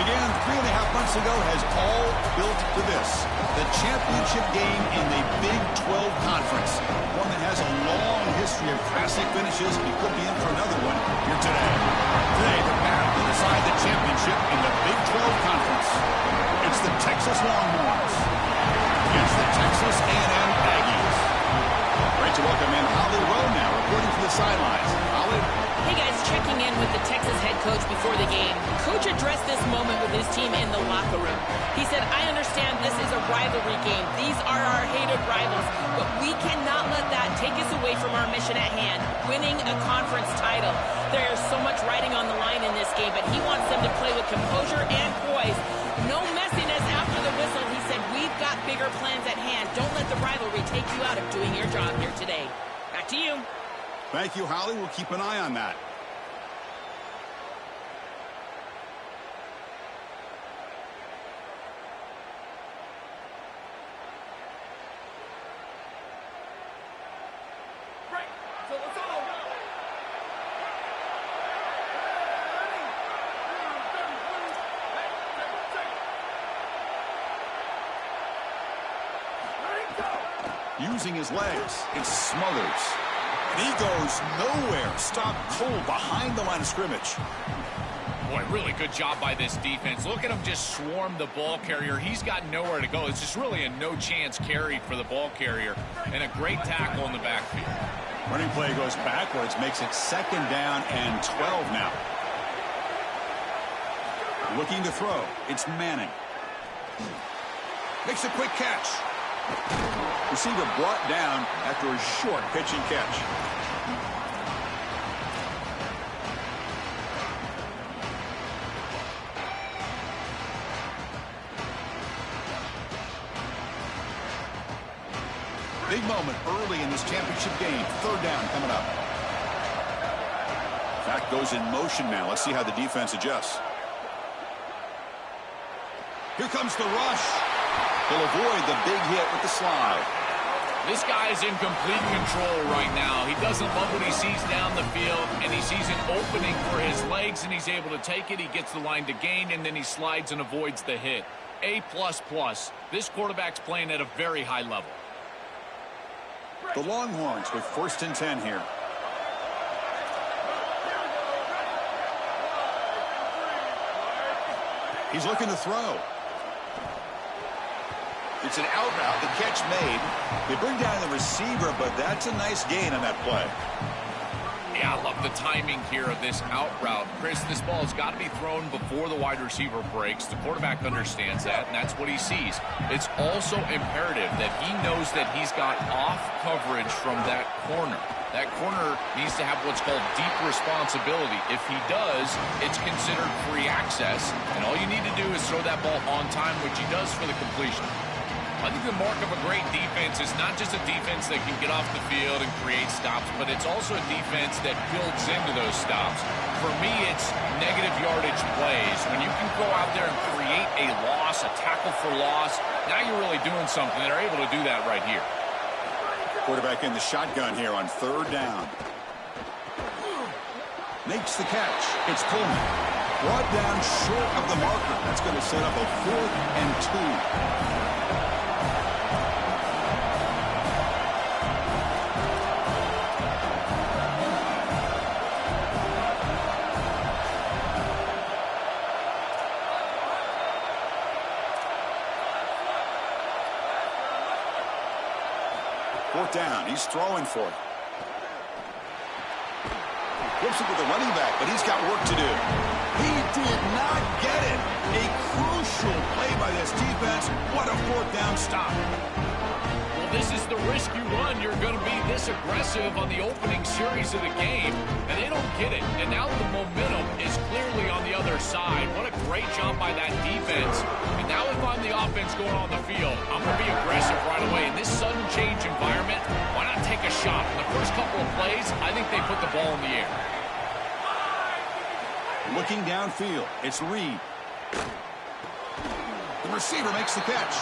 began 3.5 months ago has all built to this. The championship game in the Big 12 Conference. One that has a long history of classic finishes. We could be in for another one here today. Today, the battle to decide the championship in the Big 12 Conference. It's the Texas Longhorns against the Texas A&M Aggies. Great to welcome in Holly Rowe now, reporting from the sidelines. Holly? Hey guys, checking in with the Texas head coach before the game. Coach addressed this moment with his team in the locker room. He said, I understand this is a rivalry game. These are our hated rivals, but we cannot let that take us away from our mission at hand, winning a conference title. There's so much riding on the line in this game, but he wants them to play with composure and poise. No messiness after the whistle. He said, we've got bigger plans at hand. Don't let the rivalry take you out of doing your job here today. Back to you. Thank you, Holly. We'll keep an eye on that. Using his legs, it smothers. And he goes nowhere. Stopped cold behind the line of scrimmage. Boy, really good job by this defense. Look at him just swarm the ball carrier. He's got nowhere to go. It's just really a no-chance carry for the ball carrier. And a great tackle in the backfield. Running play goes backwards, makes it 2nd down and 12 now. Looking to throw. It's Manning. Makes a quick catch. Receiver brought down after a short pitch and catch. Big moment early in this championship game. 3rd down coming up. Back goes in motion now. Let's see how the defense adjusts. Here comes the rush. He'll avoid the big hit with the slide. This guy is in complete control right now. He doesn't love what he sees down the field, and he sees an opening for his legs, and he's able to take it. He gets the line to gain, and then he slides and avoids the hit. A++. This quarterback's playing at a very high level. The Longhorns with 1st and 10 here. He's looking to throw. It's an out route. The catch made. They bring down the receiver, but that's a nice gain on that play. Yeah, I love the timing here of this out route. Chris, this ball has got to be thrown before the wide receiver breaks. The quarterback understands that, and that's what he sees. It's also imperative that he knows that he's got off coverage from that corner. That corner needs to have what's called deep responsibility. If he does, it's considered free access, and all you need to do is throw that ball on time, which he does for the completion. I think the mark of a great defense is not just a defense that can get off the field and create stops, but it's also a defense that builds into those stops. For me, it's negative yardage plays. When you can go out there and create a loss, a tackle for loss, now you're really doing something. They're able to do that right here. Quarterback in the shotgun here on 3rd down. Makes the catch. It's Coleman. Brought down short of the marker. That's going to set up a 4th and 2. 4th down. He's throwing for it. Flips it to the running back, but he's got work to do. He did not get it. A crucial play by this defense. What a 4th down stop. Well, this is the risk you run. You're going to be this aggressive on the opening series of the game, and they don't get it. And now the momentum is clearly on the other side. What a great job by that defense. And now if I'm the offense going on the field, I'm going to be aggressive right away. In this sudden change environment, why not take a shot? In the first couple of plays, I think they put the ball in the air. Looking downfield, it's Reed. The receiver makes the catch.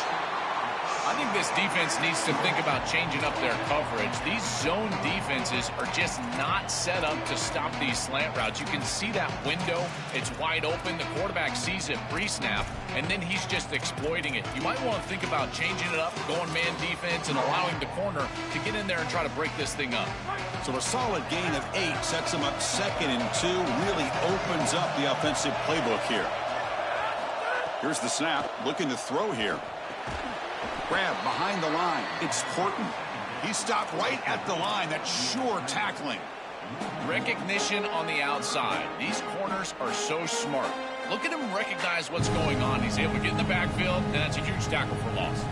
I think this defense needs to think about changing up their coverage. These zone defenses are just not set up to stop these slant routes. You can see that window. It's wide open. The quarterback sees it pre-snap, and then he's just exploiting it. You might want to think about changing it up, going man defense, and allowing the corner to get in there and try to break this thing up. So a solid gain of 8 sets him up 2nd and 2, really opens up the offensive playbook here. Here's the snap, looking to throw here. Grab behind the line. It's Horton. He stopped right at the line. That's sure tackling. Recognition on the outside. These corners are so smart. Look at him recognize what's going on. He's able to get in the backfield, and that's a huge tackle for loss.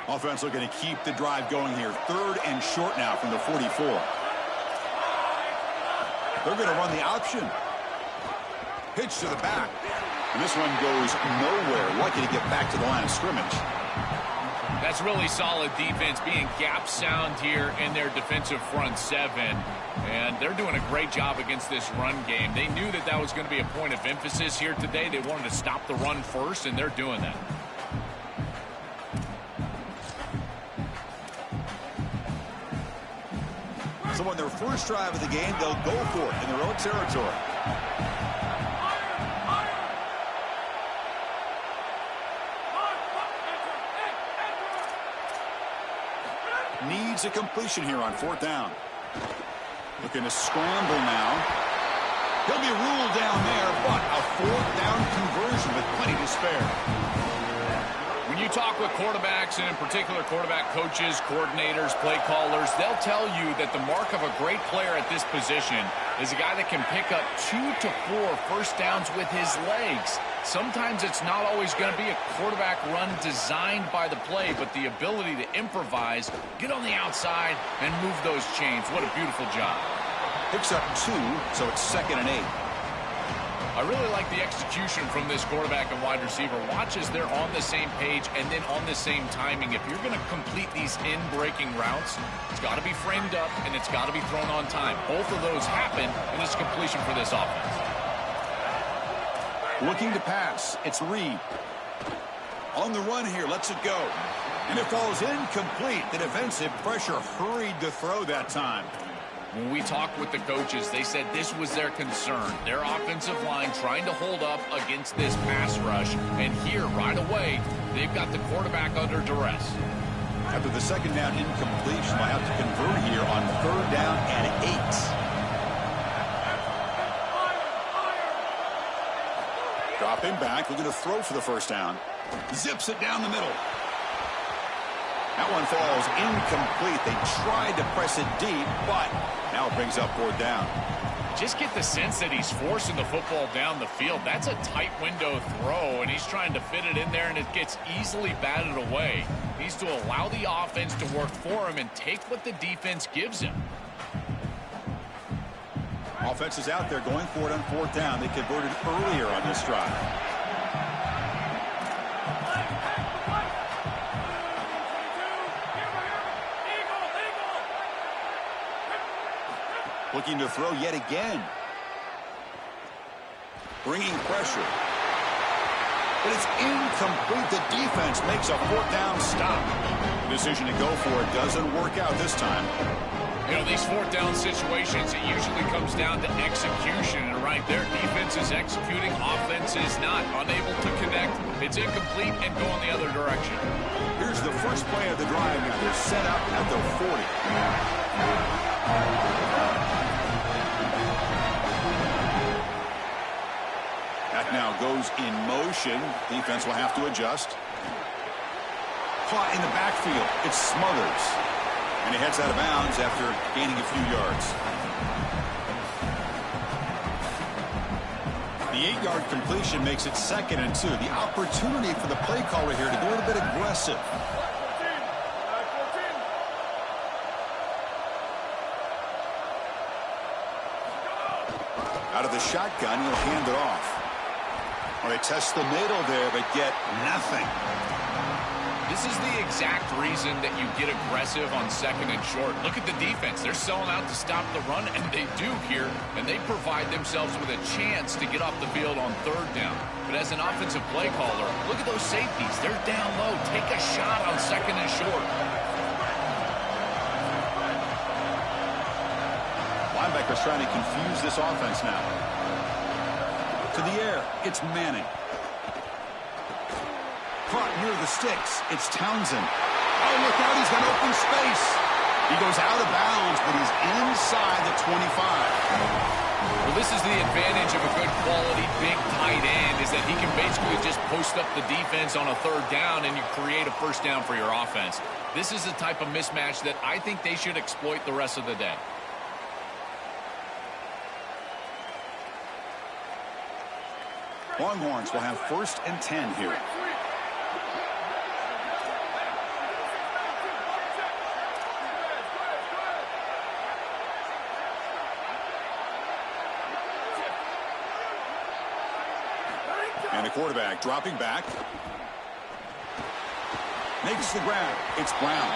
Offense looking to keep the drive going here. 3rd and short now from the 44. They're going to run the option. Pitch to the back. And this one goes nowhere. Lucky to get back to the line of scrimmage. That's really solid defense, being gap sound here in their defensive front 7. And they're doing a great job against this run game. They knew that that was going to be a point of emphasis here today. They wanted to stop the run first, and they're doing that. So on their first drive of the game, they'll go for it in their own territory. Needs a completion here on 4th down. Looking to scramble now. He'll be ruled down there, but a 4th down conversion with plenty to spare. When you talk with quarterbacks, and in particular quarterback coaches, coordinators, play callers, they'll tell you that the mark of a great player at this position is a guy that can pick up 2 to 4 first downs with his legs. Sometimes it's not always going to be a quarterback run designed by the play, but the ability to improvise, get on the outside, and move those chains. What a beautiful job. Picks up 2, so it's 2nd and 8. I really like the execution from this quarterback and wide receiver. Watch as they're on the same page and then on the same timing. If you're going to complete these in-breaking routes, it's got to be framed up and it's got to be thrown on time. Both of those happen, and it's completion for this offense. Looking to pass. It's Reed. On the run here, lets it go. And it falls incomplete. The defensive pressure hurried the throw that time. When we talked with the coaches, they said this was their concern. Their offensive line trying to hold up against this pass rush. And here, right away, they've got the quarterback under duress. After the 2nd down incompletion, they'll have to convert here on 3rd down and 8. Dropping back, looking to throw for the 1st down. Zips it down the middle. That one falls incomplete. They tried to press it deep, but now it brings up 4th down. Just get the sense that he's forcing the football down the field. That's a tight window throw, and he's trying to fit it in there, and it gets easily batted away. He needs to allow the offense to work for him and take what the defense gives him. Offense is out there going for it on 4th down. They converted earlier on this drive. Looking to throw yet again. Bringing pressure. But it's incomplete. The defense makes a 4th down stop. The decision to go for it doesn't work out this time. You know, these 4th down situations, it usually comes down to execution. And right there, defense is executing, offense is not. Unable to connect. It's incomplete and go in the other direction. Here's the first play of the drive now. They're set up at the 40. That now goes in motion. Defense will have to adjust. Caught in the backfield. It's Smothers. And he heads out of bounds after gaining a few yards. The 8-yard completion makes it 2nd and 2. The opportunity for the play caller here to be a little bit aggressive. Out of the shotgun, he'll hand it off. Well, they test the middle there, but get nothing. This is the exact reason that you get aggressive on second and short. Look at the defense. They're selling out to stop the run, and they do here, and they provide themselves with a chance to get off the field on third down. But as an offensive play caller, look at those safeties. They're down low. Take a shot on second and short. Linebackers trying to confuse this offense now. To the air, it's Manning. Caught near the sticks. It's Townsend. Oh, look out. He's got open space. He goes out of bounds, but he's inside the 25. Well, this is the advantage of a good quality big tight end, is that he can basically just post up the defense on a third down and you create a first down for your offense. This is the type of mismatch that I think they should exploit the rest of the day. Longhorns will have 1st and 10 here. And the quarterback dropping back. Makes the grab. It's Brown.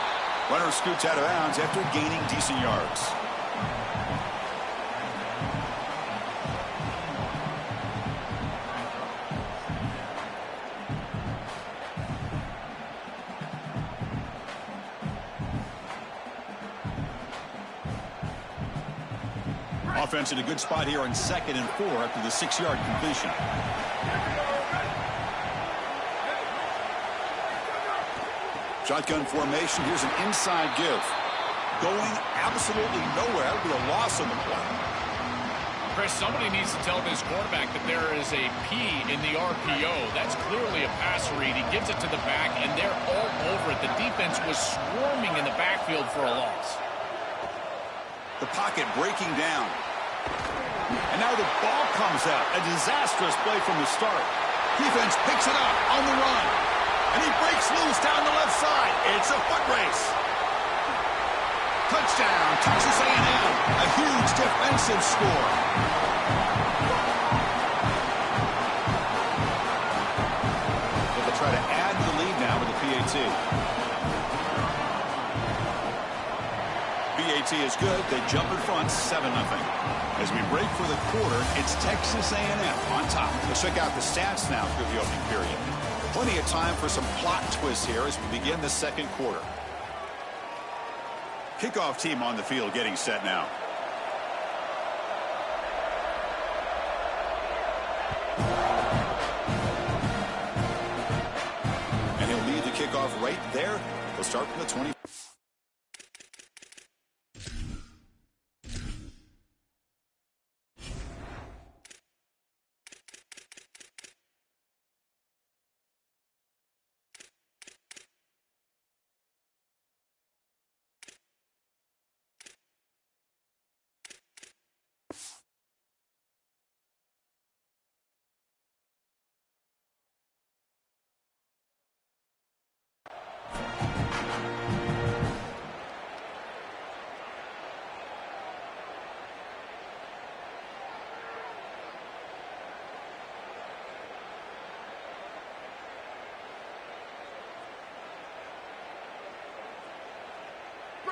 Runner scoots out of bounds after gaining decent yards. Offense in a good spot here on 2nd and 4 after the 6-yard completion. Shotgun formation. Here's an inside give. Going absolutely nowhere. That would be a loss on the play. Chris, somebody needs to tell this quarterback that there is a P in the RPO. That's clearly a pass read. He gives it to the back, and they're all over it. The defense was swarming in the backfield for a loss. The pocket breaking down. And now the ball comes out. A disastrous play from the start. Defense picks it up on the run. And he breaks loose down the left side. It's a foot race. Touchdown, Texas A&M. A huge defensive score. They'll try to add to the lead now with the PAT. PAT is good. They jump in front 7-0. As we break for the quarter, it's Texas A&M on top. Let's check out the stats now through the opening period. Plenty of time for some plot twists here as we begin the second quarter. Kickoff team on the field getting set now. And he'll lead the kickoff right there. He'll start from the 20.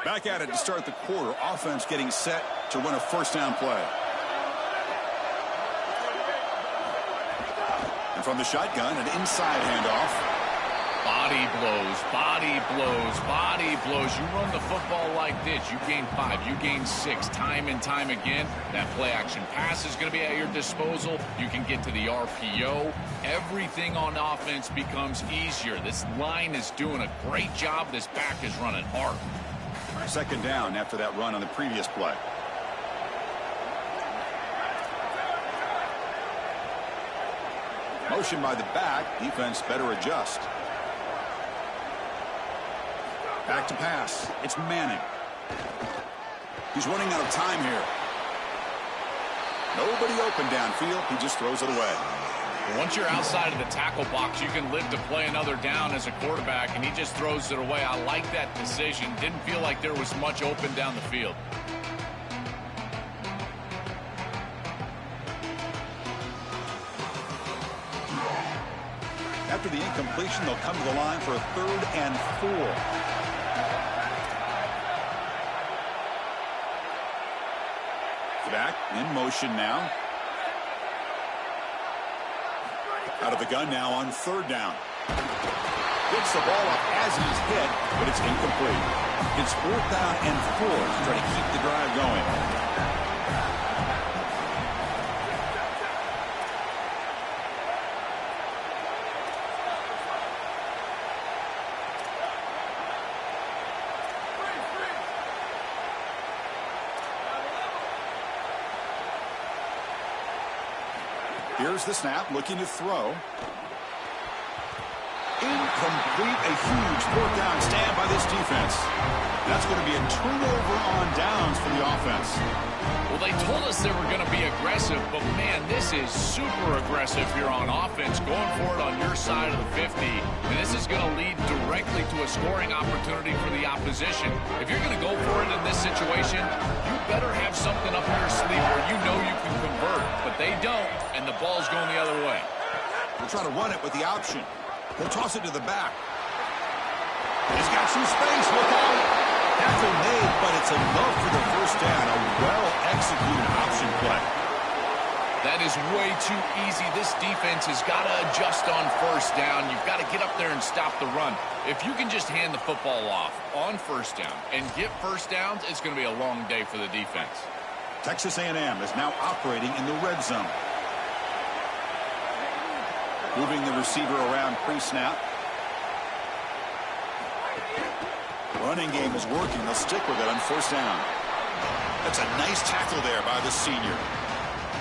Back at it to start the quarter. Offense getting set to run a first down play. And from the shotgun, an inside handoff. Body blows, body blows, body blows. You run the football like this, you gain 5, you gain 6, time and time again. That play action pass is going to be at your disposal. You can get to the RPO. Everything on offense becomes easier. This line is doing a great job. This back is running hard. Second down after that run on the previous play. Motion by the back. Defense better adjust. Back to pass. It's Manning. He's running out of time here. Nobody open downfield. He just throws it away. Once you're outside of the tackle box, you can live to play another down as a quarterback, and he just throws it away. I like that decision. Didn't feel like there was much open down the field. After the incompletion, they'll come to the line for a 3rd and 4. Back in motion now. Out of the gun now on 3rd down. Gets the ball up as he's hit, but it's incomplete. It's 4th down and 4 to try to keep the drive going. Here's the snap, looking to throw. Incomplete, a huge 4th down stand by this defense. That's going to be a turnover on downs for the offense. Well, they told us they were going to be aggressive, but man, this is super aggressive here on offense, going for it on your side of the 50. And this is going to lead directly to a scoring opportunity for the opposition. If you're going to go for it in this situation, you better have something up your sleeve where you know you can convert, but they don't, and the ball's going the other way. They'll try to run it with the option. He'll toss it to the back. He's got some space. Look out. Tackle made, but it's enough for the 1st down. A well-executed option play. That is way too easy. This defense has got to adjust on 1st down. You've got to get up there and stop the run. If you can just hand the football off on 1st down and get 1st downs, it's going to be a long day for the defense. Texas A&M is now operating in the red zone. Moving the receiver around pre-snap. Running game is working. They'll stick with it on 1st down. That's a nice tackle there by the senior.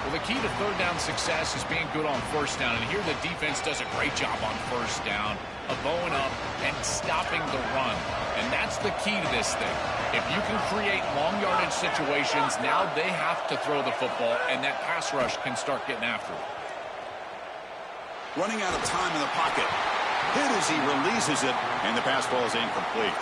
Well, the key to 3rd down success is being good on 1st down. And here the defense does a great job on 1st down of bowing up and stopping the run. And that's the key to this thing. If you can create long yardage situations, now they have to throw the football, and that pass rush can start getting after it. Running out of time in the pocket. Hit as he releases it, and the pass ball is incomplete.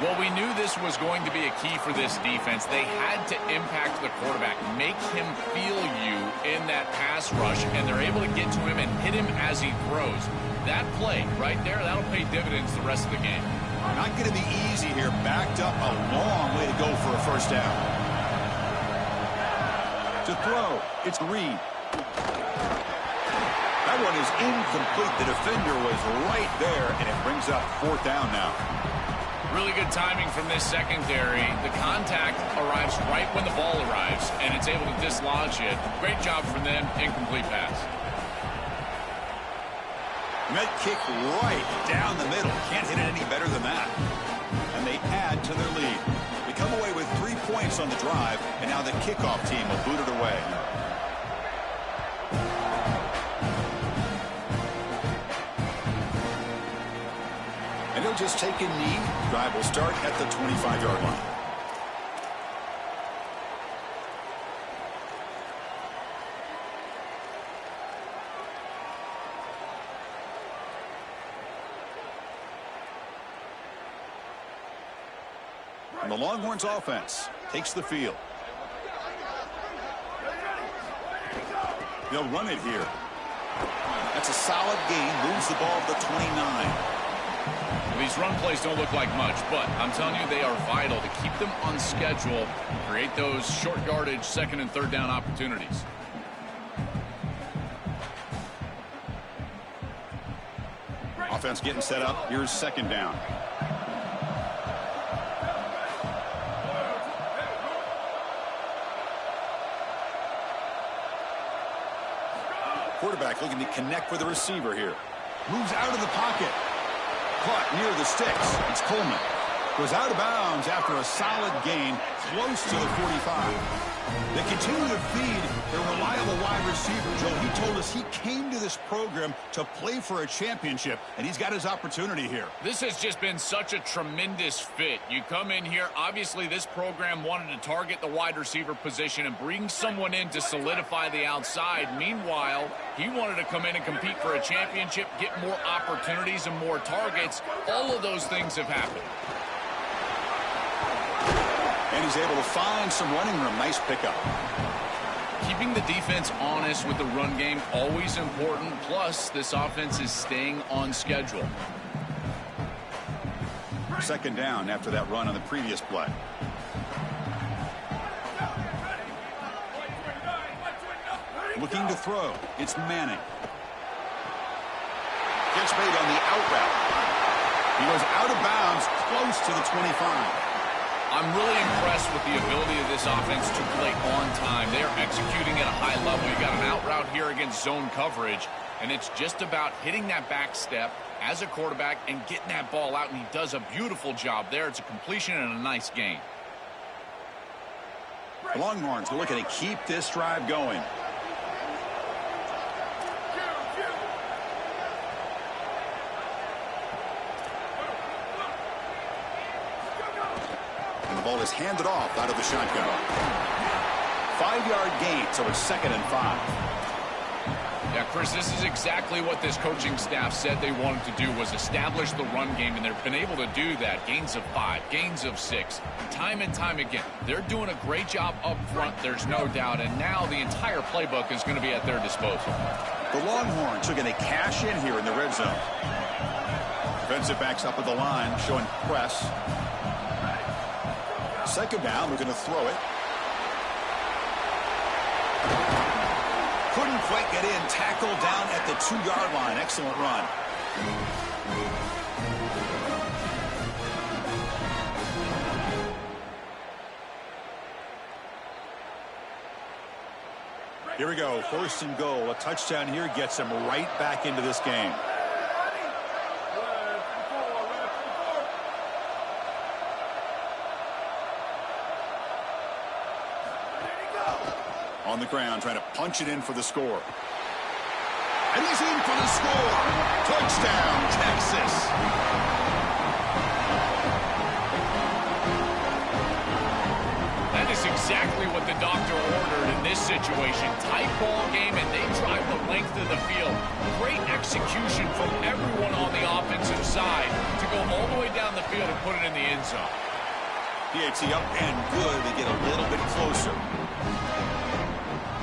Well, we knew this was going to be a key for this defense. They had to impact the quarterback, make him feel you in that pass rush, and they're able to get to him and hit him as he throws. That play right there, that'll pay dividends the rest of the game. Not going to be easy here. Backed up a long way to go for a 1st down. To throw, it's Reed. That one is incomplete. The defender was right there, and it brings up 4th down now. Really good timing from this secondary. The contact arrives right when the ball arrives, and it's able to dislodge it. Great job from them. Incomplete pass. Met kick right down the middle. Can't hit it any better than that. And they add to their lead. They come away with 3 points on the drive, and now the kickoff team will boot it away. And he'll just take a knee. Drive will start at the 25-yard line. And the Longhorns offense takes the field. They'll run it here. That's a solid gain. Moves the ball to the 29. These run plays don't look like much, but I'm telling you, they are vital to keep them on schedule, create those short yardage 2nd and 3rd down opportunities. Offense getting set up. Here's 2nd down. Quarterback looking to connect with the receiver here. Moves out of the pocket. Caught near the sticks. It's Coleman. Goes out of bounds after a solid gain close to the 45. They continue to feed their reliable wide receiver, Joe. He told us he came to this program to play for a championship, and he's got his opportunity here. This has just been such a tremendous fit. You come in here, obviously this program wanted to target the wide receiver position and bring someone in to solidify the outside. Meanwhile, he wanted to come in and compete for a championship, get more opportunities and more targets. All of those things have happened. And he's able to find some running room. Nice pickup. Keeping the defense honest with the run game, always important. Plus, this offense is staying on schedule. Second down after that run on the previous play. Looking to throw. It's Manning. Gets made on the out route. He goes out of bounds, close to the 25. I'm really impressed with the ability of this offense to play on time. They're executing at a high level. You got an out route here against zone coverage, and it's just about hitting that back step as a quarterback and getting that ball out, and he does a beautiful job there. It's a completion and a nice game. The Longhorns are looking to keep this drive going. And the ball is handed off out of the shotgun. 5-yard gain, so it's 2nd and 5. Yeah, Chris, this is exactly what this coaching staff said they wanted to do, was establish the run game, and they've been able to do that. Gains of 5, gains of 6, time and time again. They're doing a great job up front, there's no doubt, and now the entire playbook is going to be at their disposal. The Longhorns are going to cash in here in the red zone. Defensive backs up at the line, showing press. Second down, we're going to throw it. Couldn't quite get in. Tackle down at the 2-yard line. Excellent run. Here we go. 1st and goal. A touchdown here gets them right back into this game. On the ground, trying to punch it in for the score. And he's in for the score. Touchdown, Texas. That is exactly what the doctor ordered in this situation. Tight ball game, and they drive the length of the field. Great execution from everyone on the offensive side to go all the way down the field and put it in the end zone. PAT up and good. They get a little bit closer.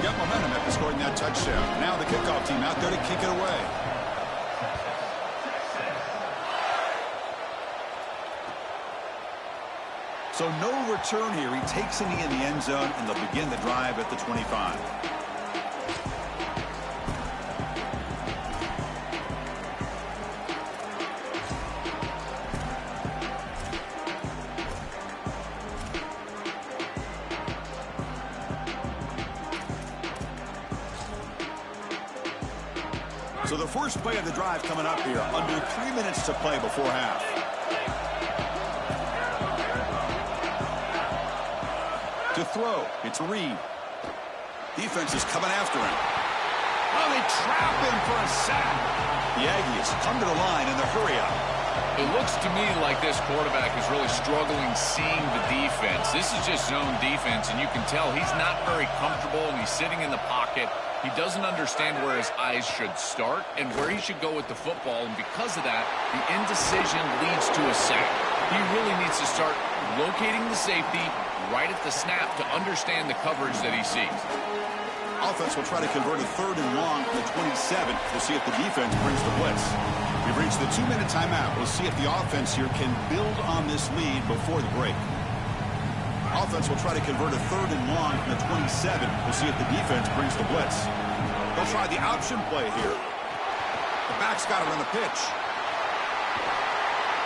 Got momentum after scoring that touchdown. Now the kickoff team out there to kick it away. So no return here. He takes it in the end zone, and they'll begin the drive at the 25. So the first play of the drive coming up here, under 3 minutes to play before half. To throw, it's Reed. Defense is coming after him. Oh, they trap him for a sack. The Aggies come to the line in the hurry up. It looks to me like this quarterback is really struggling seeing the defense. This is just zone defense, and you can tell he's not very comfortable, and he's sitting in the pocket. He doesn't understand where his eyes should start and where he should go with the football, and because of that, the indecision leads to a sack. He really needs to start locating the safety right at the snap to understand the coverage that he sees. Offense will try to convert a 3rd and long from the 27 to see if the defense brings the blitz. We've reached the 2-minute timeout. We'll see if the offense here can build on this lead before the break. Offense will try to convert a 3rd and long from the 27. We'll see if the defense brings the blitz. They'll try the option play here. The back's got it on the pitch.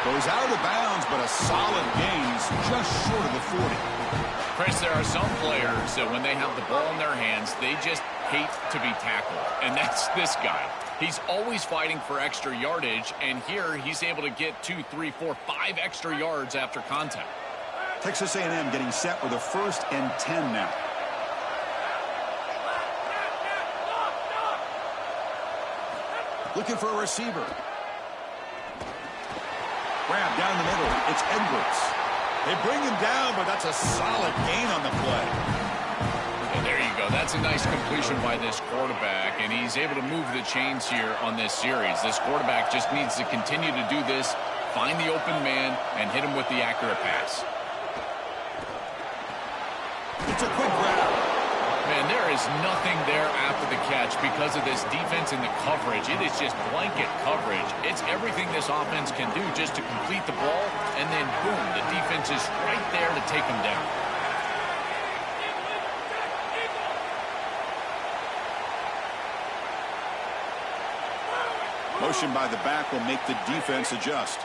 Goes out of bounds, but a solid gain. He's just short of the 40. Chris, there are some players that when they have the ball in their hands, they just hate to be tackled. And that's this guy. He's always fighting for extra yardage, and here he's able to get 2, 3, 4, 5 extra yards after contact. Texas A&M getting set with a 1st and 10 now. Looking for a receiver. Grab down the middle. It's Edwards. They bring him down, but that's a solid gain on the play. And there you go. That's a nice completion by this quarterback, and he's able to move the chains here on this series. This quarterback just needs to continue to do this, find the open man, and hit him with the accurate pass. It's a quick grab. Man, there is nothing there after the catch because of this defense and the coverage. It is just blanket coverage. It's everything this offense can do just to complete the ball, and then boom, the defense is right there to take them down. Motion by the back will make the defense adjust.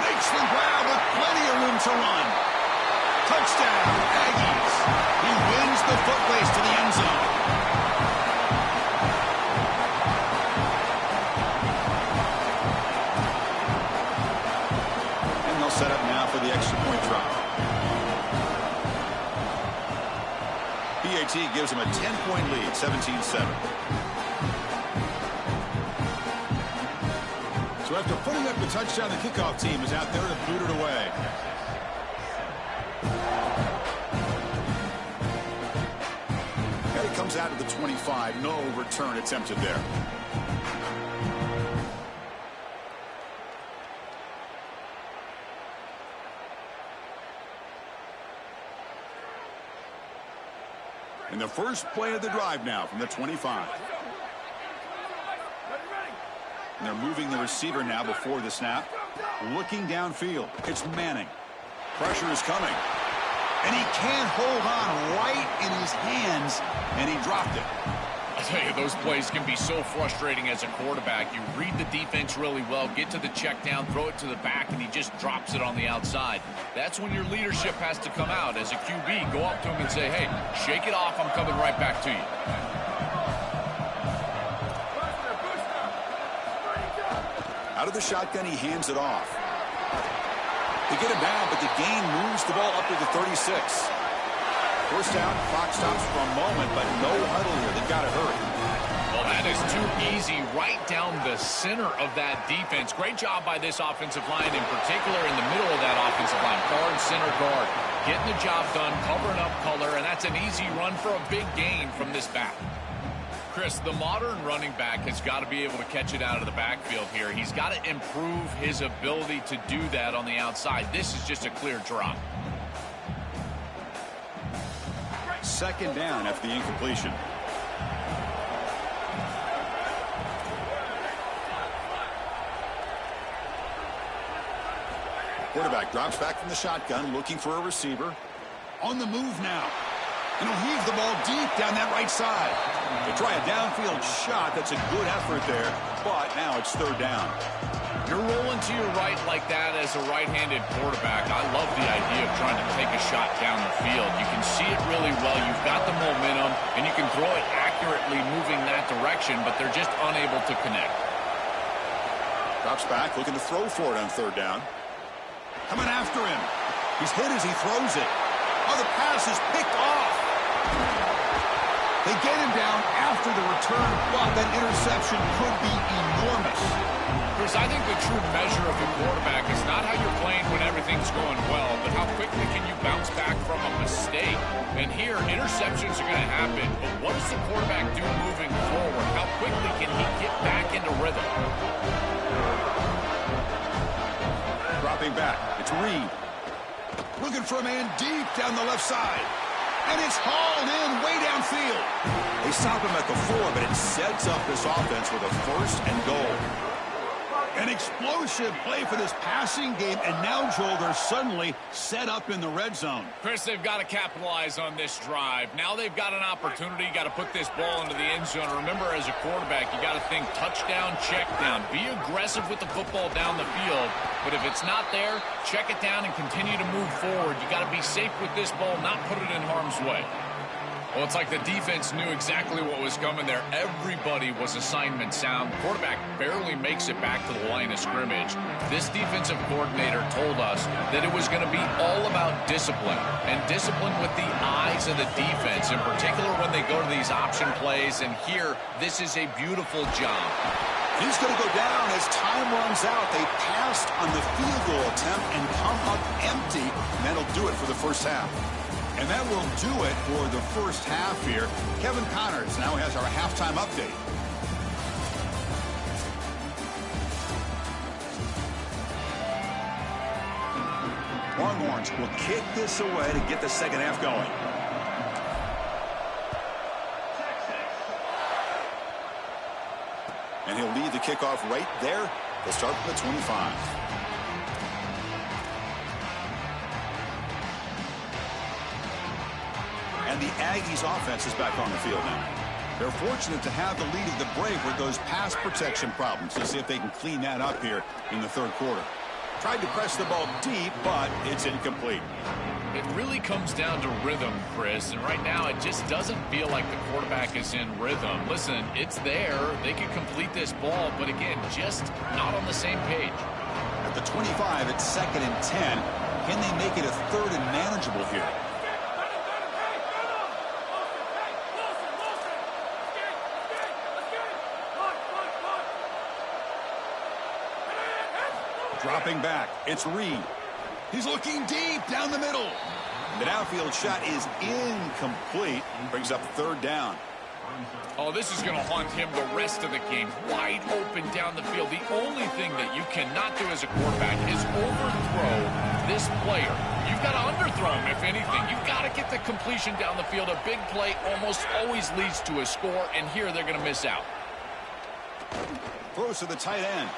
Makes the grab with plenty of room to run. Touchdown, Aggies. He wins the foot race to the end zone. And they'll set up now for the extra point drop. PAT gives him a 10-point lead, 17-7. So after putting up the touchdown, the kickoff team is out there to boot it away. And he comes out to the 25. No return attempted there. And the first play of the drive now from the 25. And they're moving the receiver now before the snap. Looking downfield. It's Manning. Pressure is coming. And he can't hold on right in his hands. And he dropped it. I tell you, those plays can be so frustrating as a quarterback. You read the defense really well, get to the check down, throw it to the back, and he just drops it on the outside. That's when your leadership has to come out. As a QB, go up to him and say, hey, shake it off. I'm coming right back to you. Out of the shotgun, he hands it off. They get him down, but the gain moves the ball up to the 36. First down, clock stops for a moment, but no huddle here. They've got to hurry. Well, that is too easy right down the center of that defense. Great job by this offensive line, in particular in the middle of that offensive line. Guard, center guard, getting the job done, covering up color, and that's an easy run for a big gain from this back. Chris, the modern running back has got to be able to catch it out of the backfield here. He's got to improve his ability to do that on the outside. This is just a clear drop. Second down after the incompletion. Quarterback drops back from the shotgun, looking for a receiver. On the move now. And he'll heave the ball deep down that right side. They try a downfield shot. That's a good effort there, but now it's third down. You're rolling to your right like that as a right-handed quarterback. I love the idea of trying to take a shot down the field. You can see it really well. You've got the momentum, and you can throw it accurately moving that direction, but they're just unable to connect. Drops back, looking to throw for it on third down. Coming after him. He's hit as he throws it. Oh, the pass is picked off. They get him down after the return, but that interception could be enormous. Chris, I think the true measure of a quarterback is not how you're playing when everything's going well, but how quickly can you bounce back from a mistake. And here, interceptions are going to happen, but what does the quarterback do moving forward? How quickly can he get back into rhythm? Dropping back, it's Reed. Looking for a man deep down the left side. And it's hauled in way downfield. They stop him at the 4, but it sets up this offense with a first and goal. An explosive play for this passing game, and now, Joel, they're suddenly set up in the red zone. Chris, they've got to capitalize on this drive. Now they've got an opportunity. Got to put this ball into the end zone. Remember, as a quarterback, you got to think touchdown, check down. Be aggressive with the football down the field. But if it's not there, check it down and continue to move forward. You got to be safe with this ball, not put it in harm's way. Well, it's like the defense knew exactly what was coming there. Everybody was assignment sound. Quarterback barely makes it back to the line of scrimmage. This defensive coordinator told us that it was going to be all about discipline, and discipline with the eyes of the defense, in particular when they go to these option plays. And here, this is a beautiful job. He's going to go down as time runs out. They passed on the field goal attempt and come up empty, and that'll do it for the first half. And that will do it for the first half here. Kevin Connors now has our halftime update. Longhorns will kick this away to get the second half going. he'll lead the kickoff right there. They'll start from the 25. And the Aggies offense is back on the field now. They're fortunate to have the lead at the break with those pass protection problems. Let's see if they can clean that up here in the third quarter. Tried to press the ball deep, but it's incomplete. It really comes down to rhythm, Chris, and right now it just doesn't feel like the quarterback is in rhythm. Listen, it's there. They could complete this ball, but again, just not on the same page. At the 25, it's 2nd and 10. Can they make it a 3rd and manageable here? Dropping back, it's Reed. He's looking deep down the middle. The downfield shot is incomplete. Brings up 3rd down. Oh, this is going to haunt him the rest of the game. Wide open down the field. The only thing that you cannot do as a quarterback is overthrow this player. You've got to underthrow him, if anything. You've got to get the completion down the field. A big play almost always leads to a score, and here they're going to miss out. Throws to the tight end.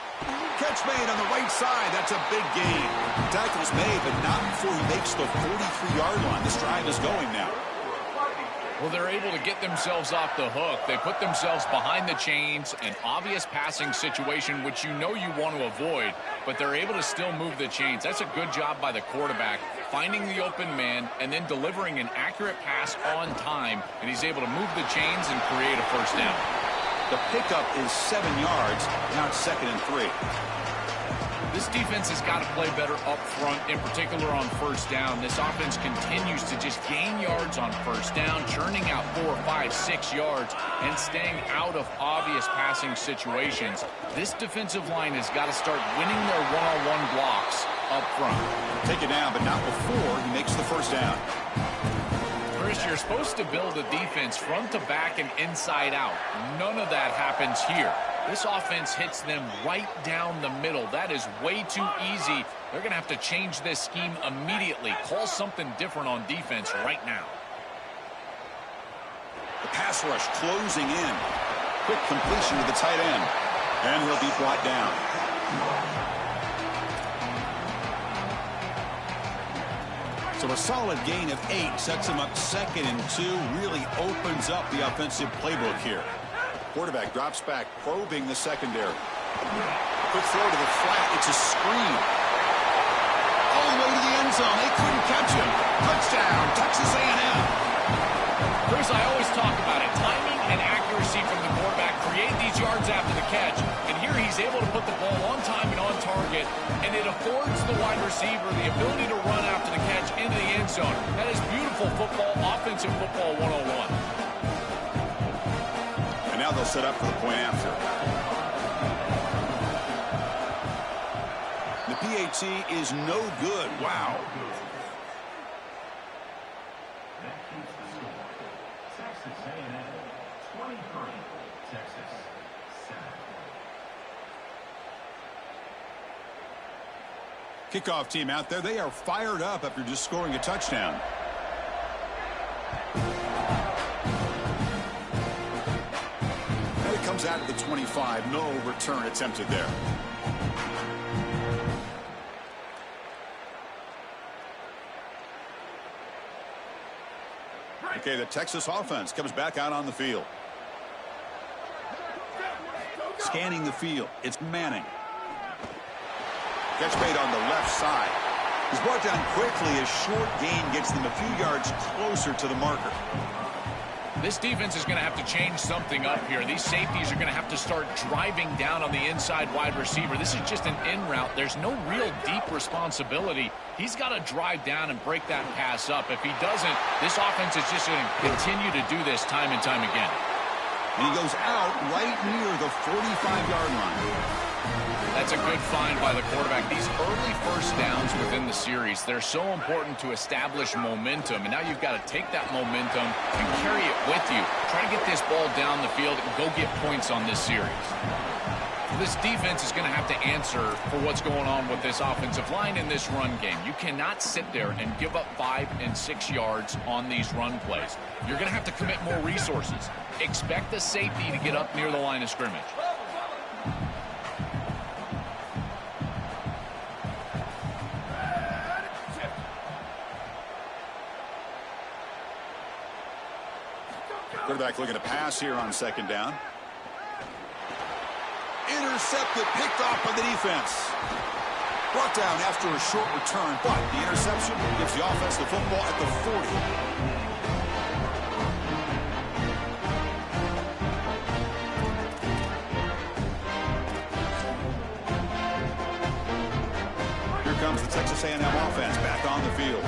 Catch made on the right side. That's a big gain. Tackle's made, but not before he makes the 43-yard line. This drive is going now. Well, they're able to get themselves off the hook. They put themselves behind the chains, an obvious passing situation, which you know you want to avoid, but they're able to still move the chains. That's a good job by the quarterback, finding the open man and then delivering an accurate pass on time, and he's able to move the chains and create a first down. The pickup is 7 yards. Now it's 2nd and 3. This defense has got to play better up front, in particular on first down. This offense continues to just gain yards on first down, churning out 4, 5, 6 yards, and staying out of obvious passing situations. This defensive line has got to start winning their one-on-one blocks up front. Take it down, but not before he makes the first down. Chris, you're supposed to build a defense front to back and inside out. None of that happens here. This offense hits them right down the middle. That is way too easy. They're going to have to change this scheme immediately. Call something different on defense right now. The pass rush closing in. Quick completion to the tight end. And he'll be brought down. So a solid gain of 8 sets him up 2nd and 2. Really opens up the offensive playbook here. Quarterback drops back, probing the secondary. Quick throw to the flat. It's a screen. All the way to the end zone. They couldn't catch him. Touchdown, Texas A&M. Chris, I always talk about it. Timing and accuracy from the quarterback create these yards after the catch. And here he's able to put the ball on time and on target. And it affords the wide receiver the ability to run after the catch into the end zone. That is beautiful football, offensive football 101. Now they'll set up for the point after. The PAT is no good. Wow. That keeps the score. Texas A&M 23, Texas 7. Kickoff team out there. They are fired up after just scoring a touchdown. Comes out of the 25. No return attempted there. Okay, the Texas offense comes back out on the field. Scanning the field. It's Manning. Catch made on the left side. He's brought down quickly. A short gain gets them a few yards closer to the marker. This defense is going to have to change something up here. These safeties are going to have to start driving down on the inside wide receiver. This is just an in route. There's no real deep responsibility. He's got to drive down and break that pass up. If he doesn't, this offense is just going to continue to do this time and time again. And he goes out right near the 45-yard line. That's a good find by the quarterback. These early first downs within the series, they're so important to establish momentum. And now you've got to take that momentum and carry it with you. Try to get this ball down the field and go get points on this series. This defense is going to have to answer for what's going on with this offensive line in this run game. You cannot sit there and give up 5 and 6 yards on these run plays. You're going to have to commit more resources. Expect the safety to get up near the line of scrimmage. Quarterback looking to pass here on second down. Intercepted, picked off by the defense. Brought down after a short return, but the interception gives the offense the football at the 40. Here comes the Texas A&M offense back on the field.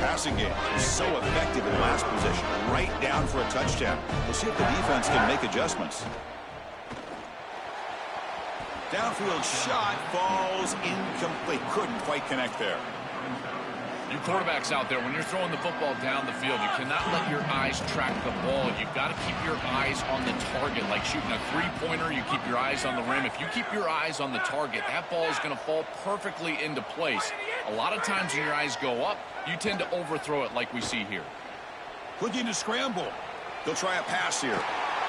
Passing game is so effective in last position, right down for a touchdown. We'll see if the defense can make adjustments. Downfield shot falls incomplete. Couldn't quite connect there. You quarterbacks out there, when you're throwing the football down the field, you cannot let your eyes track the ball. You've got to keep your eyes on the target. Like shooting a three-pointer, you keep your eyes on the rim. If you keep your eyes on the target, that ball is going to fall perfectly into place. A lot of times when your eyes go up, you tend to overthrow it like we see here. Looking to scramble. They'll try a pass here.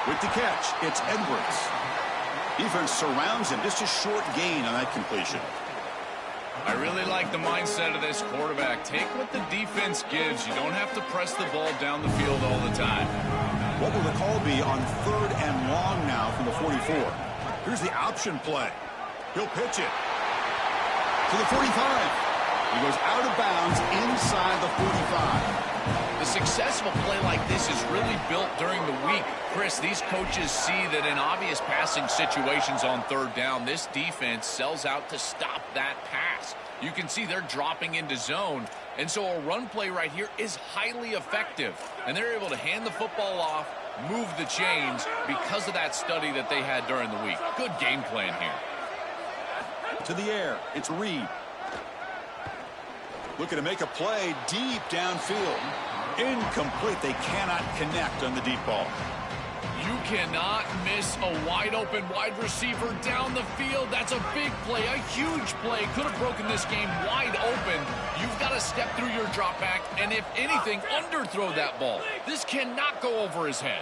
With the catch, it's Edwards. Defense surrounds him. Just a short gain on that completion. I really like the mindset of this quarterback. Take what the defense gives. You don't have to press the ball down the field all the time. What will the call be on 3rd and long now from the 44? Here's the option play. He'll pitch it to the 45. He goes out of bounds inside the 45. The successful play like this is really built during the week. Chris, these coaches see that in obvious passing situations on 3rd down, this defense sells out to stop that pass. You can see they're dropping into zone, and so a run play right here is highly effective. And they're able to hand the football off, move the chains because of that study that they had during the week. Good game plan here. To the air, it's Reed. Looking to make a play deep downfield. Incomplete. They cannot connect on the deep ball. You cannot miss a wide-open wide receiver down the field. That's a big play, a huge play. Could have broken this game wide open. You've got to step through your drop back and, if anything, underthrow that ball. This cannot go over his head.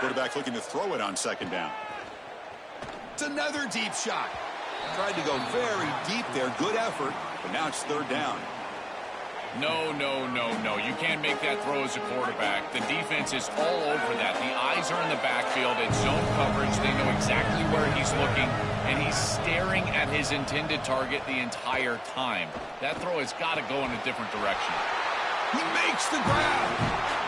Quarterback looking to throw it on 2nd down. It's another deep shot. Tried to go very deep there. Good effort, but now it's 3rd down. No, no, no, no. You can't make that throw as a quarterback. The defense is all over that. The eyes are in the backfield. It's zone coverage. They know exactly where he's looking, and he's staring at his intended target the entire time. That throw has got to go in a different direction. He makes the grab.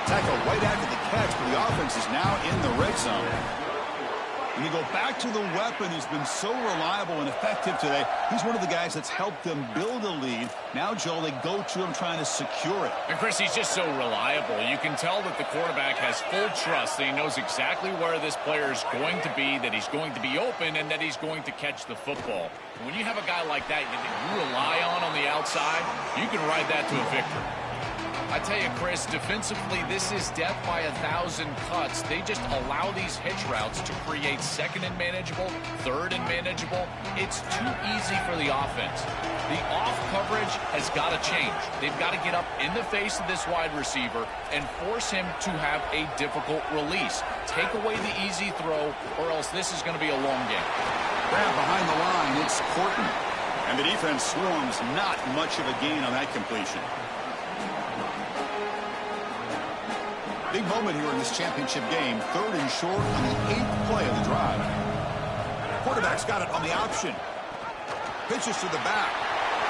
Tackle right after the catch, but the offense is now in the red zone. And you go back to the weapon who's been so reliable and effective today. He's one of the guys that's helped them build a lead. Now, Joel, they go to him trying to secure it. And, Chris, he's just so reliable. You can tell that the quarterback has full trust that he knows exactly where this player is going to be, that he's going to be open, and that he's going to catch the football. When you have a guy like that you rely on the outside, you can ride that to a victory. I tell you, Chris, defensively, this is death by 1,000 cuts. They just allow these hitch routes to create 2nd and manageable, 3rd and manageable. It's too easy for the offense. The off coverage has got to change. They've got to get up in the face of this wide receiver and force him to have a difficult release. Take away the easy throw, or else this is going to be a long game. Grab behind the line, it's Corton. And the defense swarms, not much of a gain on that completion. Big moment here in this championship game. 3rd and short on the 8th play of the drive. Quarterback's got it on the option. Pitches to the back.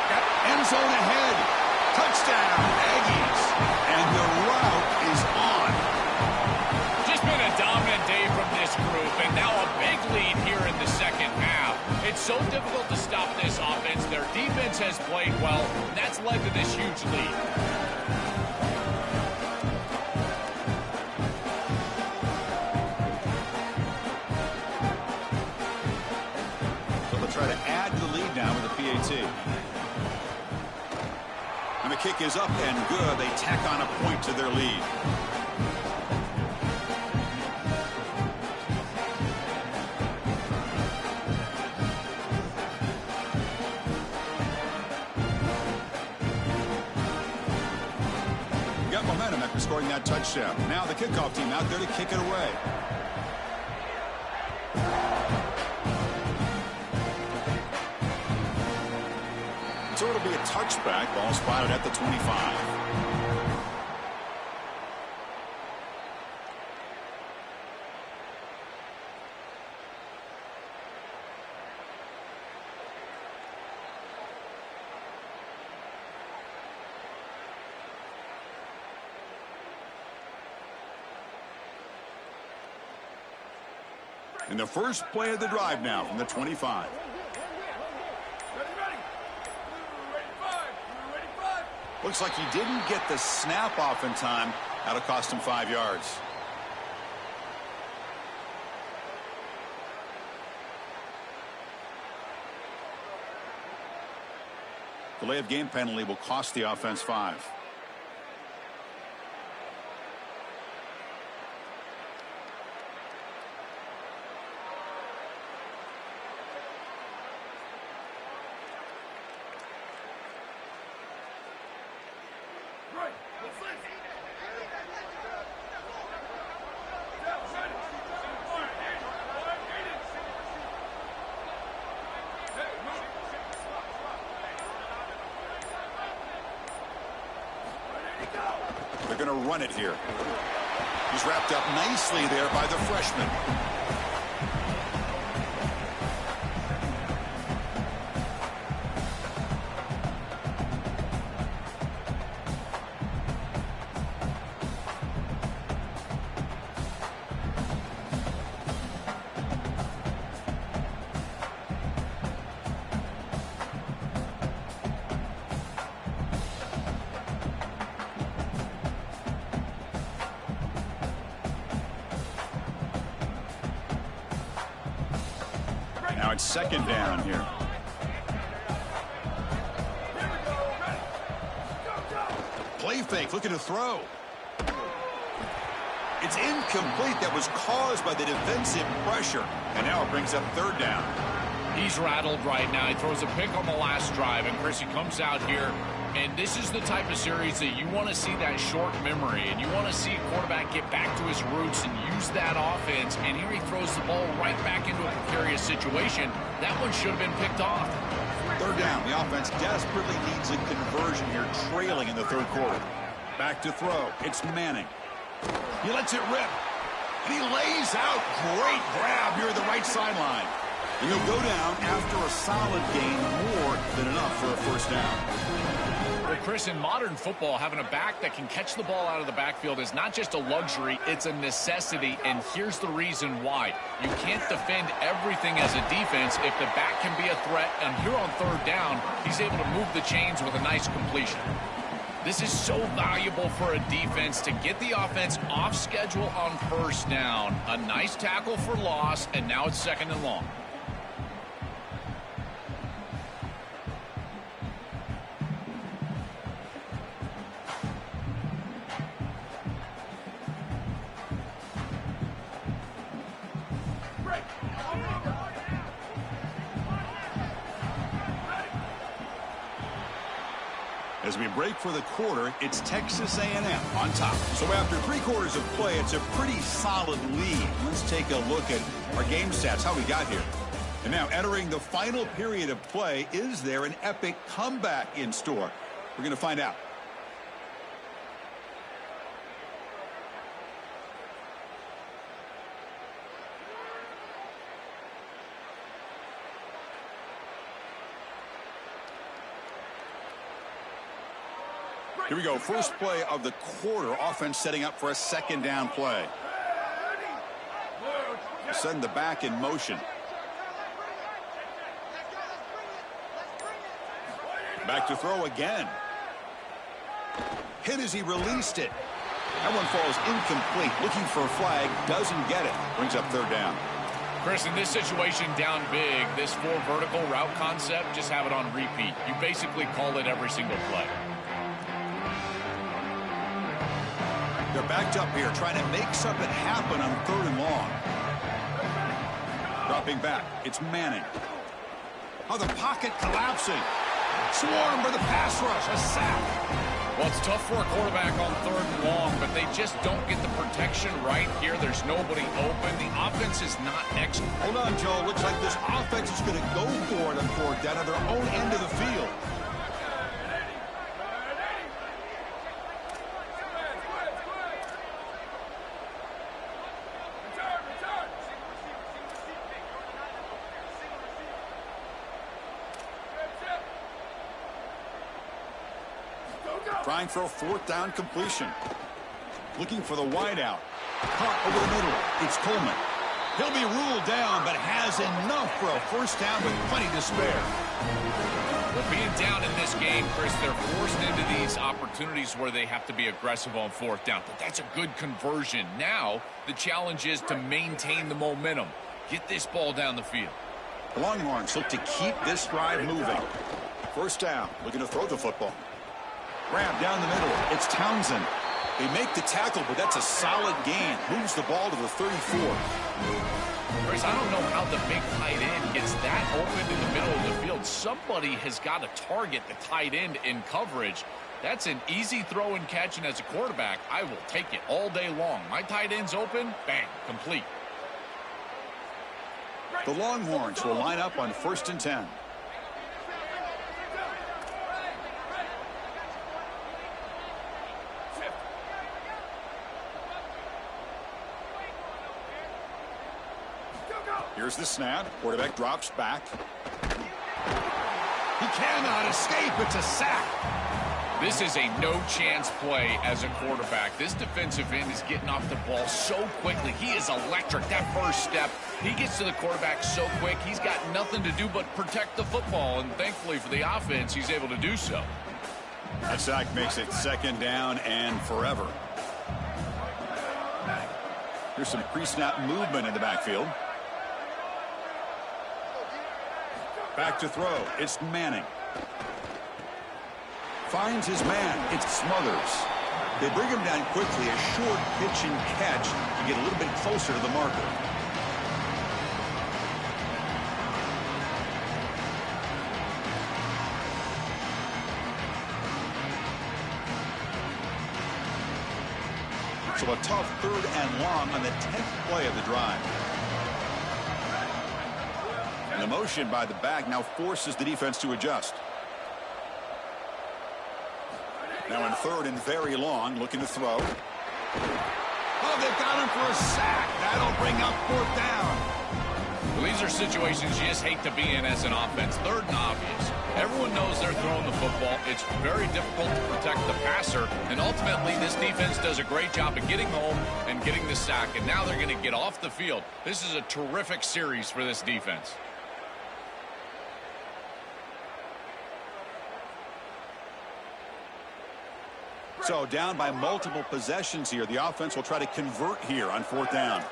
Got end zone ahead. Touchdown, Aggies. And the route is on. Just been a dominant day from this group, and now a big lead here in the 2nd half. It's so difficult to stop this offense. Their defense has played well, and that's led to this huge lead. Try to add to the lead now with a PAT. And the kick is up and good. They tack on a point to their lead. Got momentum after scoring that touchdown. Now the kickoff team out there to kick it away. So it'll be a touchback. Ball spotted at the 25. And the first play of the drive now from the 25. Looks like he didn't get the snap off in time. That'll cost him 5 yards. Delay of game penalty will cost the offense 5. They're going to run it here. He's wrapped up nicely there by the freshman. Now it's second down here. Play fake, looking to throw. It's incomplete. That was caused by the defensive pressure. And now it brings up third down. He's rattled right now. He throws a pick on the last drive, and Chris, he comes out here, and this is the type of series that you want to see that short memory, and you want to see a quarterback get back to his roots and use that offense, and here he throws the ball right back into a precarious situation. That one should have been picked off. Third down. The offense desperately needs a conversion here, trailing in the third quarter. Back to throw. It's Manning. He lets it rip, and he lays out. Great grab here at the right sideline. And he'll go down after a solid gain, more than enough for a first down. Well, Chris, in modern football, having a back that can catch the ball out of the backfield is not just a luxury, it's a necessity, and here's the reason why. You can't defend everything as a defense if the back can be a threat, and here on third down, he's able to move the chains with a nice completion. This is so valuable for a defense to get the offense off schedule on first down. A nice tackle for loss, and now it's second and long. As we break for the quarter, it's Texas A&M on top. So after 3 quarters of play, it's a pretty solid lead. Let's take a look at our game stats, how we got here. And now entering the final period of play, is there an epic comeback in store? We're going to find out. Here we go. First play of the quarter. Offense setting up for a second down play. Send the back in motion. Back to throw again. Hit as he released it. That one falls incomplete. Looking for a flag. Doesn't get it. Brings up third down. Chris, in this situation, down big, this 4 vertical route concept, just have it on repeat. You basically call it every single play. They're backed up here, trying to make something happen on third and long. Dropping back, it's Manning. Oh, the pocket collapsing. Swarmed by the pass rush, a sack. Well, it's tough for a quarterback on third and long, but they just don't get the protection right here. There's nobody open. The offense is not excellent. Hold on, Joe. Looks like this offense is going to go for it on fourth down at their own end of the field. Trying for a fourth down completion. Looking for the wide out. Caught over the middle. It's Coleman. He'll be ruled down, but has enough for a first down with plenty to spare. Well, being down in this game, Chris, they're forced into these opportunities where they have to be aggressive on fourth down. But that's a good conversion. Now, the challenge is to maintain the momentum. Get this ball down the field. The Longhorns look to keep this drive moving. First down, looking to throw the football. Grab down the middle. It's Townsend. They make the tackle, but that's a solid gain. Moves the ball to the 34. Chris, I don't know how the big tight end gets that open in the middle of the field. Somebody has got to target the tight end in coverage. That's an easy throw and catch, and as a quarterback, I will take it all day long. My tight end's open, bang, complete. The Longhorns will line up on 1st and 10. Here's the snap. Quarterback drops back. He cannot escape. It's a sack. This is a no-chance play as a quarterback. This defensive end is getting off the ball so quickly. He is electric. That first step, he gets to the quarterback so quick, he's got nothing to do but protect the football. And thankfully for the offense, he's able to do so. That sack makes it 2nd down and forever. Here's some pre-snap movement in the backfield. Back to throw. It's Manning. Finds his man. It's Smothers. They bring him down quickly. A short pitch and catch to get a little bit closer to the marker. So a tough 3rd and long on the 10th play of the drive. And the motion by the back now forces the defense to adjust. Now in 3rd and very long, looking to throw. Oh, they've got him for a sack. That'll bring up 4th down. Well, these are situations you just hate to be in as an offense. 3rd and obvious. Everyone knows they're throwing the football. It's very difficult to protect the passer. And ultimately, this defense does a great job of getting home and getting the sack. And now they're going to get off the field. This is a terrific series for this defense. So down by multiple possessions here. The offense will try to convert here on 4th down.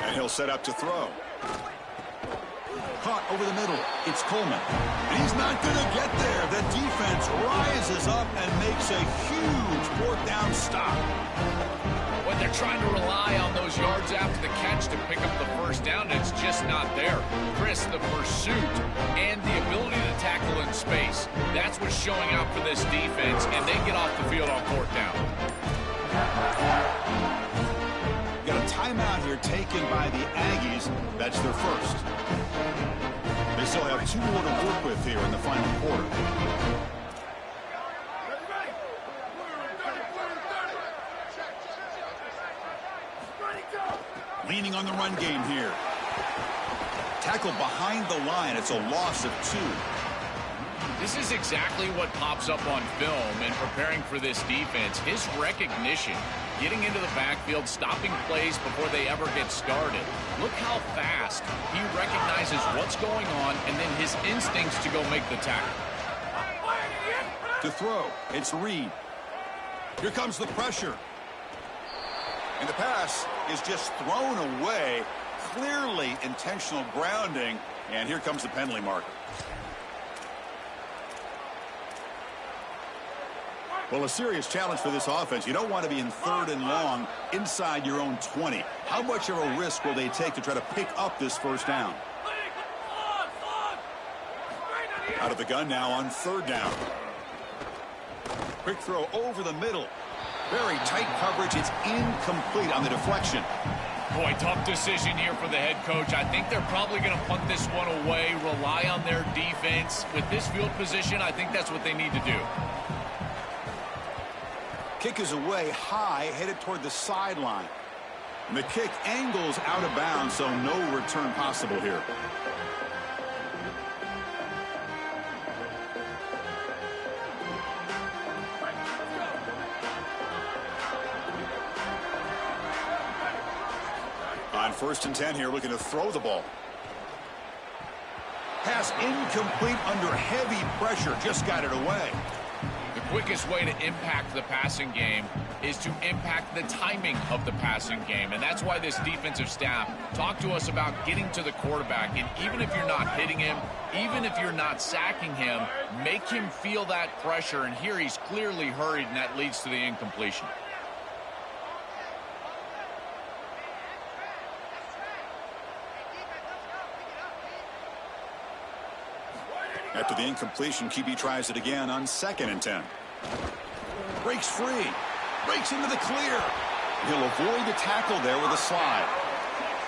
And he'll set up to throw. Caught over the middle. It's Coleman. And he's not going to get there. The defense rises up and makes a huge 4th down stop. When they're trying to rely on those yards after the catch to pick up the first down, it's just not there. Chris, the pursuit and the ability to tackle in space, that's what's showing out for this defense, and they get off the field on 4th down. Got a timeout here taken by the Aggies. That's their first. They still have 2 more to work with here in the final quarter. Leaning on the run game here. Tackle behind the line. It's a loss of 2. This is exactly what pops up on film in preparing for this defense. His recognition, getting into the backfield, stopping plays before they ever get started. Look how fast he recognizes what's going on and then his instincts to go make the tackle. To throw, it's Reed. Here comes the pressure. And the pass is just thrown away. Clearly intentional grounding. And here comes the penalty marker. Well, a serious challenge for this offense. You don't want to be in 3rd and long inside your own 20. How much of a risk will they take to try to pick up this first down? Out of the gun now on 3rd down. Quick throw over the middle. Very tight coverage. It's incomplete on the deflection. Boy, tough decision here for the head coach. I think they're probably going to punt this one away, rely on their defense. With this field position, I think that's what they need to do. Kick is away high, headed toward the sideline. And the kick angles out of bounds, so no return possible here. On 1st and 10 here, looking to throw the ball. Pass incomplete under heavy pressure. Just got it away. The quickest way to impact the passing game is to impact the timing of the passing game. And that's why this defensive staff talked to us about getting to the quarterback. And even if you're not hitting him, even if you're not sacking him, make him feel that pressure. And here he's clearly hurried, and that leads to the incompletion. After the incompletion, QB tries it again on 2nd and 10. Breaks free. Breaks into the clear. He'll avoid the tackle there with a slide.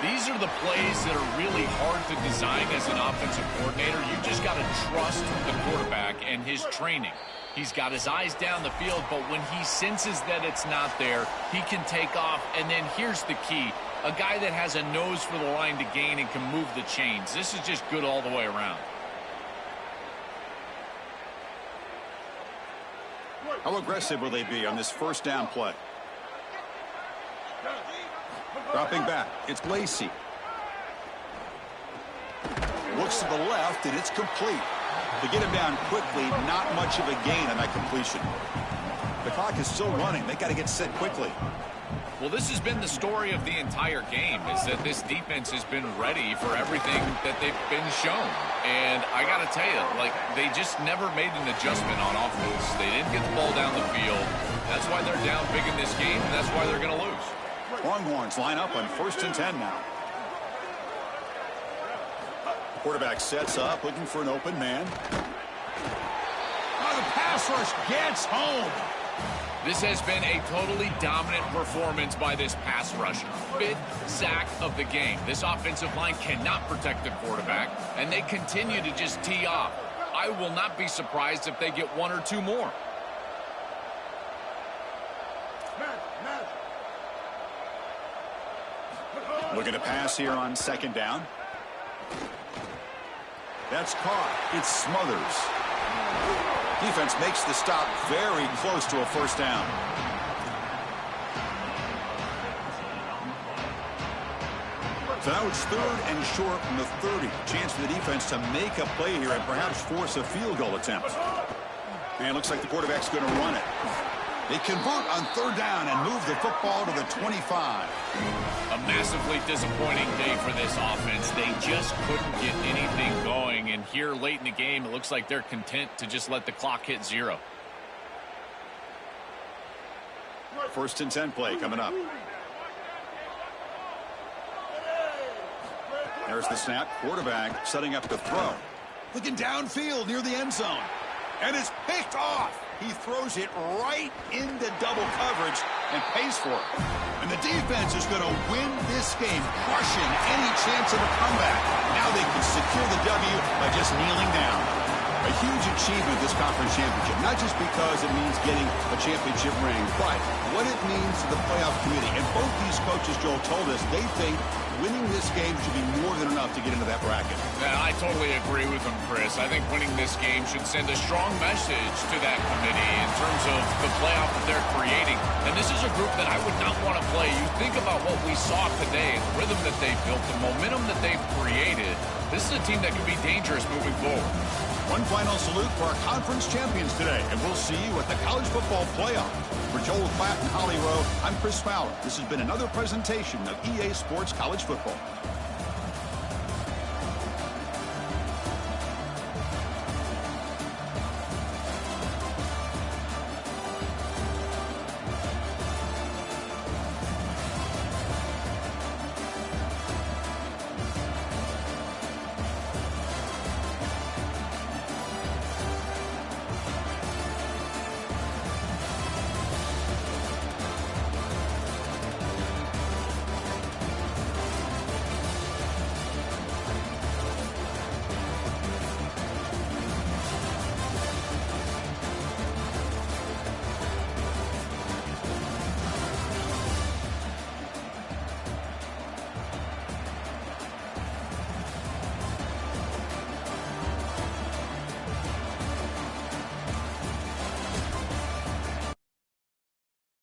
These are the plays that are really hard to design as an offensive coordinator. You just got to trust the quarterback and his training. He's got his eyes down the field, but when he senses that it's not there, he can take off. And then here's the key. A guy that has a nose for the line to gain and can move the chains. This is just good all the way around. How aggressive will they be on this 1st down play? Dropping back. It's Lacey. Looks to the left, and it's complete. To get him down quickly, not much of a gain on that completion. The clock is still running. They got to get set quickly. Well, this has been the story of the entire game, is that this defense has been ready for everything that they've been shown. And I got to tell you, like, they just never made an adjustment on offense. They didn't get the ball down the field. That's why they're down big in this game, and that's why they're going to lose. Longhorns line up on 1st and 10 now. Quarterback sets up, looking for an open man. Oh, the pass rush gets home. This has been a totally dominant performance by this pass rusher. 5th sack of the game. This offensive line cannot protect the quarterback, and they continue to just tee off. I will not be surprised if they get 1 or 2 more. Looking to pass here on 2nd down. That's caught. It's Smothers. Defense makes the stop very close to a 1st down. So now it's 3rd and short from the 30. Chance for the defense to make a play here and perhaps force a field goal attempt. And it looks like the quarterback's going to run it. They convert on 3rd down and move the football to the 25. A massively disappointing day for this offense. They just couldn't get anything going. And here late in the game, it looks like they're content to just let the clock hit 0. 1st and 10 play coming up. There's the snap. Quarterback setting up to throw. Looking downfield near the end zone. And it's picked off. He throws it right into double coverage and pays for it. And the defense is going to win this game, crushing any chance of a comeback. Now they can secure the W by just kneeling down. A huge achievement, this conference championship, not just because it means getting a championship ring, but what it means to the playoff committee. And both these coaches, Joel, told us they think winning this game should be more than enough to get into that bracket. Yeah, I totally agree with them, Chris. I think winning this game should send a strong message to that committee in terms of the playoff that they're creating. And this is a group that I would not want to play. You think about what we saw today, the rhythm that they built, the momentum that they've created. This is a team that can be dangerous moving forward. One final salute for our conference champions today, and we'll see you at the college football playoff. For Joel Klatt and Holly Rowe, I'm Chris Fowler. This has been another presentation of EA Sports College Football.